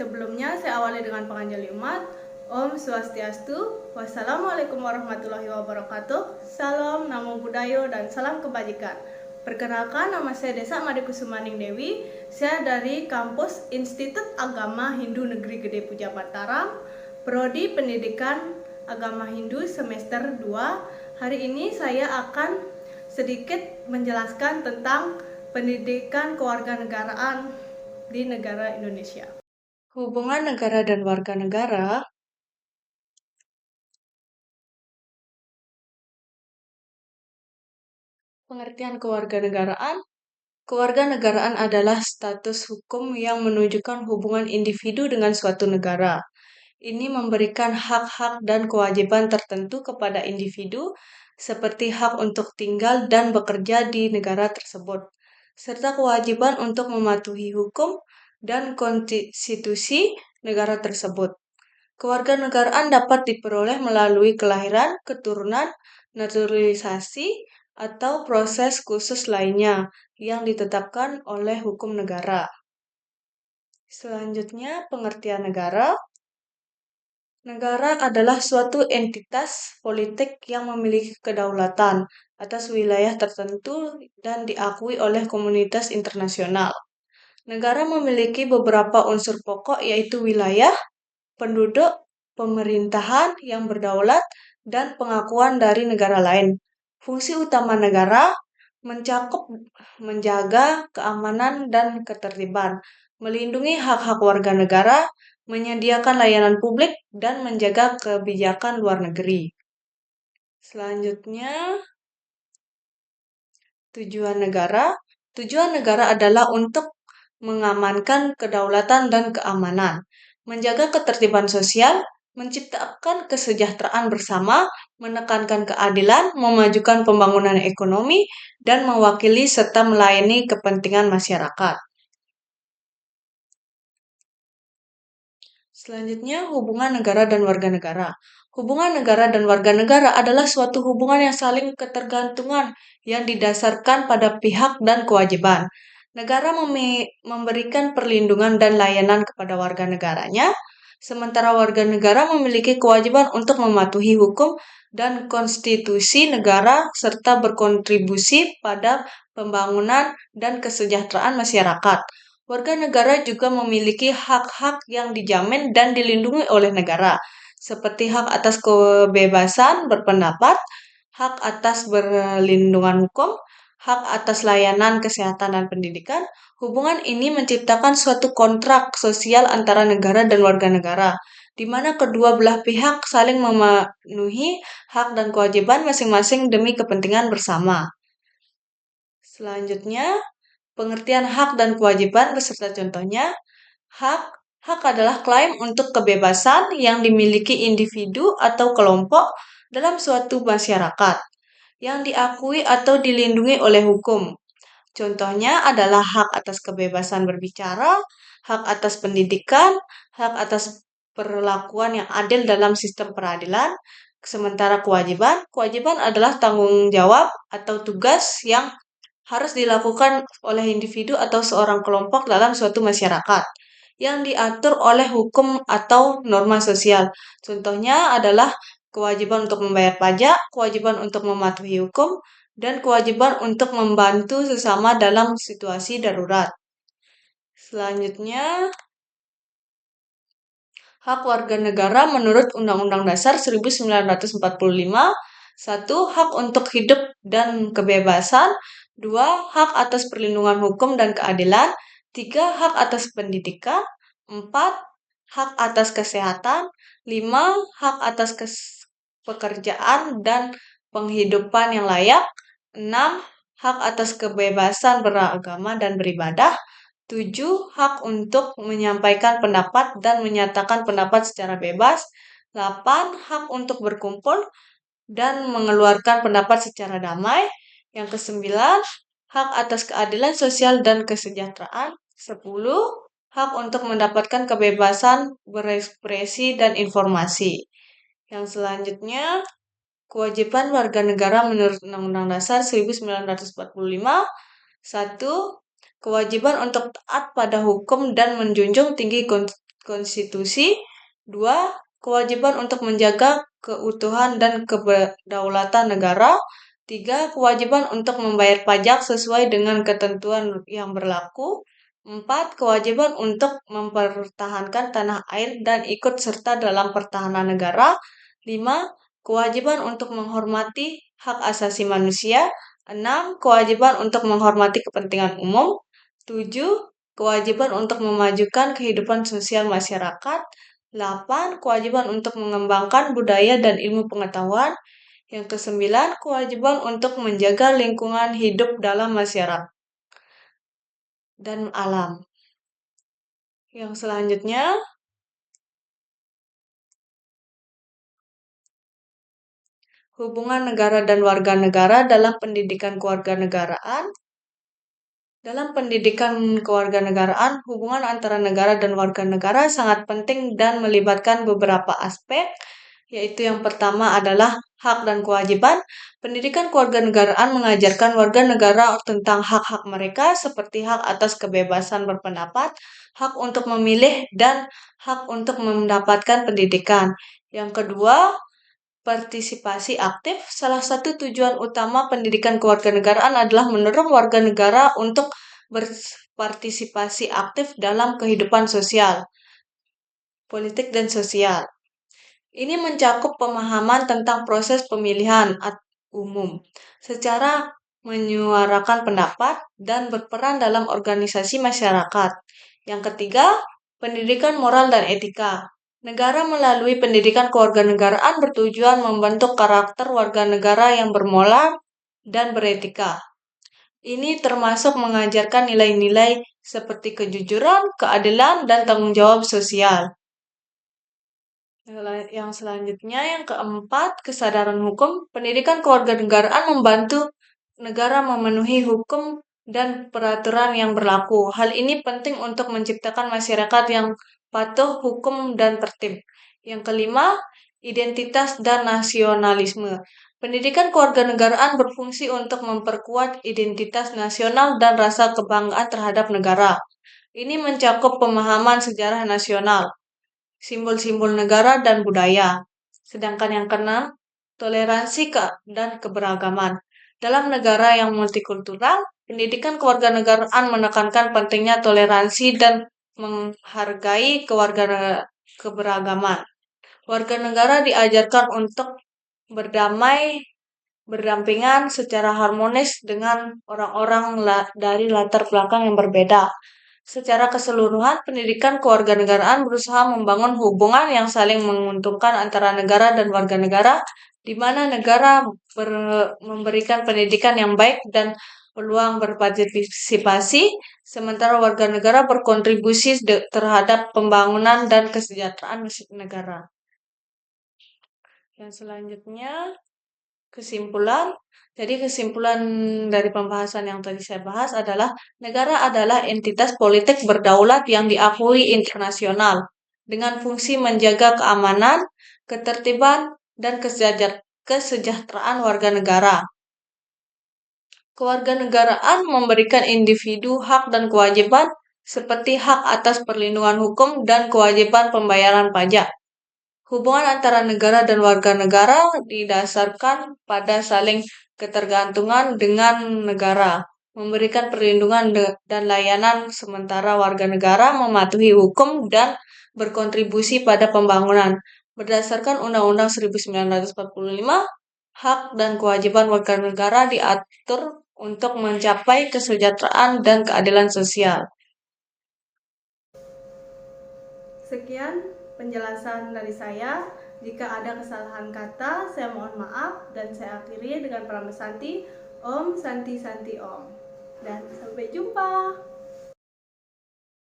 Sebelumnya saya awali dengan penganjali umat. Om Swastiastu, wassalamualaikum warahmatullahi wabarakatuh, salam, namo buddhaya, dan salam kebajikan. Perkenalkan, nama saya Desa Madikusumaning Dewi, saya dari kampus Institut Agama Hindu Negeri Gede Puja Mataram, Prodi Pendidikan Agama Hindu semester 2. Hari ini saya akan sedikit menjelaskan tentang pendidikan kewarganegaraan di negara Indonesia. Hubungan negara dan warga negara Pengertian kewarganegaraan adalah status hukum yang menunjukkan hubungan individu dengan suatu negara. Ini memberikan hak-hak dan kewajiban tertentu kepada individu, seperti hak untuk tinggal dan bekerja di negara tersebut, serta kewajiban untuk mematuhi hukum dan konstitusi negara tersebut. Kewarganegaraan dapat diperoleh melalui kelahiran, keturunan, naturalisasi, atau proses khusus lainnya yang ditetapkan oleh hukum negara. Selanjutnya, pengertian negara. Negara adalah suatu entitas politik yang memiliki kedaulatan atas wilayah tertentu dan diakui oleh komunitas internasional. Negara memiliki beberapa unsur pokok, yaitu wilayah, penduduk, pemerintahan yang berdaulat, dan pengakuan dari negara lain. Fungsi utama negara mencakup menjaga keamanan dan ketertiban, melindungi hak-hak warga negara, menyediakan layanan publik, dan menjaga kebijakan luar negeri. Selanjutnya, tujuan negara. Tujuan negara adalah untuk mengamankan kedaulatan dan keamanan, menjaga ketertiban sosial, menciptakan kesejahteraan bersama, menekankan keadilan, memajukan pembangunan ekonomi, dan mewakili serta melayani kepentingan masyarakat. Selanjutnya, hubungan negara dan warga negara. Hubungan negara dan warga negara adalah suatu hubungan yang saling ketergantungan yang didasarkan pada pihak dan kewajiban. Negara memberikan perlindungan dan layanan kepada warga negaranya, sementara warga negara memiliki kewajiban untuk mematuhi hukum dan konstitusi negara serta berkontribusi pada pembangunan dan kesejahteraan masyarakat. Warga negara juga memiliki hak-hak yang dijamin dan dilindungi oleh negara, seperti hak atas kebebasan berpendapat, hak atas perlindungan hukum, hak atas layanan kesehatan dan pendidikan. Hubungan ini menciptakan suatu kontrak sosial antara negara dan warga negara, di mana kedua belah pihak saling memenuhi hak dan kewajiban masing-masing demi kepentingan bersama. Selanjutnya, pengertian hak dan kewajiban beserta contohnya. Hak adalah klaim untuk kebebasan yang dimiliki individu atau kelompok dalam suatu masyarakat yang diakui atau dilindungi oleh hukum. Contohnya adalah hak atas kebebasan berbicara, hak atas pendidikan, hak atas perlakuan yang adil dalam sistem peradilan. Sementara kewajiban adalah tanggung jawab atau tugas yang harus dilakukan oleh individu atau seorang kelompok dalam suatu masyarakat yang diatur oleh hukum atau norma sosial. Contohnya adalah kewajiban untuk membayar pajak, kewajiban untuk mematuhi hukum, dan kewajiban untuk membantu sesama dalam situasi darurat. Selanjutnya, hak warga negara menurut Undang-Undang Dasar 1945. 1. Hak untuk hidup dan kebebasan. 2. Hak atas perlindungan hukum dan keadilan. 3. Hak atas pendidikan. 4. Hak atas kesehatan. 5. Hak atas pekerjaan dan penghidupan yang layak. 6. Hak atas kebebasan beragama dan beribadah. 7. Hak untuk menyampaikan pendapat dan menyatakan pendapat secara bebas. 8. Hak untuk berkumpul dan mengeluarkan pendapat secara damai. Yang ke-9, hak atas keadilan sosial dan kesejahteraan. 10. Hak untuk mendapatkan kebebasan berekspresi dan informasi. Yang selanjutnya, kewajiban warga negara menurut Undang-Undang Dasar 1945. 1. Kewajiban untuk taat pada hukum dan menjunjung tinggi konstitusi. 2. Kewajiban untuk menjaga keutuhan dan kedaulatan negara. 3. Kewajiban untuk membayar pajak sesuai dengan ketentuan yang berlaku. 4. Kewajiban untuk mempertahankan tanah air dan ikut serta dalam pertahanan negara. 5. Kewajiban untuk menghormati hak asasi manusia. 6. Kewajiban untuk menghormati kepentingan umum. 7. Kewajiban untuk memajukan kehidupan sosial masyarakat. 8. Kewajiban untuk mengembangkan budaya dan ilmu pengetahuan. Yang ke-9, kewajiban untuk menjaga lingkungan hidup dalam masyarakat dan alam. Yang selanjutnya, hubungan negara dan warga negara dalam pendidikan kewarganegaraan. Dalam pendidikan kewarganegaraan, hubungan antara negara dan warga negara sangat penting dan melibatkan beberapa aspek, yaitu yang pertama adalah hak dan kewajiban. Pendidikan kewarganegaraan mengajarkan warga negara tentang hak-hak mereka seperti hak atas kebebasan berpendapat, hak untuk memilih, dan hak untuk mendapatkan pendidikan. Yang kedua, partisipasi aktif. Salah satu tujuan utama pendidikan kewarganegaraan adalah mendorong warga negara untuk berpartisipasi aktif dalam kehidupan sosial, politik, dan sosial. Ini mencakup pemahaman tentang proses pemilihan umum, secara menyuarakan pendapat dan berperan dalam organisasi masyarakat. Yang ketiga, pendidikan moral dan etika. Negara melalui pendidikan kewarganegaraan bertujuan membentuk karakter warga negara yang bermoral dan beretika. Ini termasuk mengajarkan nilai-nilai seperti kejujuran, keadilan, dan tanggung jawab sosial. Yang selanjutnya, yang keempat, kesadaran hukum. Pendidikan kewarganegaraan membantu negara memenuhi hukum dan peraturan yang berlaku. Hal ini penting untuk menciptakan masyarakat yang patuh hukum dan tertib. Yang kelima, identitas dan nasionalisme. Pendidikan kewarganegaraan berfungsi untuk memperkuat identitas nasional dan rasa kebanggaan terhadap negara. Ini mencakup pemahaman sejarah nasional, simbol-simbol negara dan budaya. Sedangkan yang keenam, toleransi dan keberagaman. Dalam negara yang multikultural, pendidikan kewarganegaraan menekankan pentingnya toleransi dan menghargai keberagaman. Warga negara diajarkan untuk berdampingan secara harmonis dengan orang-orang dari latar belakang yang berbeda. Secara keseluruhan, pendidikan kewarganegaraan berusaha membangun hubungan yang saling menguntungkan antara negara dan warga negara, di mana negara memberikan pendidikan yang baik dan peluang berpartisipasi, sementara warga negara berkontribusi terhadap pembangunan dan kesejahteraan negara. Yang selanjutnya, kesimpulan. Jadi kesimpulan dari pembahasan yang tadi saya bahas adalah negara adalah entitas politik berdaulat yang diakui internasional dengan fungsi menjaga keamanan, ketertiban, dan kesejahteraan warga negara. Kewarganegaraan memberikan individu hak dan kewajiban seperti hak atas perlindungan hukum dan kewajiban pembayaran pajak. Hubungan antara negara dan warga negara didasarkan pada saling ketergantungan dengan negara, memberikan perlindungan dan layanan sementara warga negara mematuhi hukum dan berkontribusi pada pembangunan. Berdasarkan Undang-Undang 1945, hak dan kewajiban warga negara diatur untuk mencapai kesejahteraan dan keadilan sosial. Sekian penjelasan dari saya. Jika ada kesalahan kata, saya mohon maaf dan saya akhiri dengan Pranama Santi. Om Santi Santi Om. Dan sampai jumpa.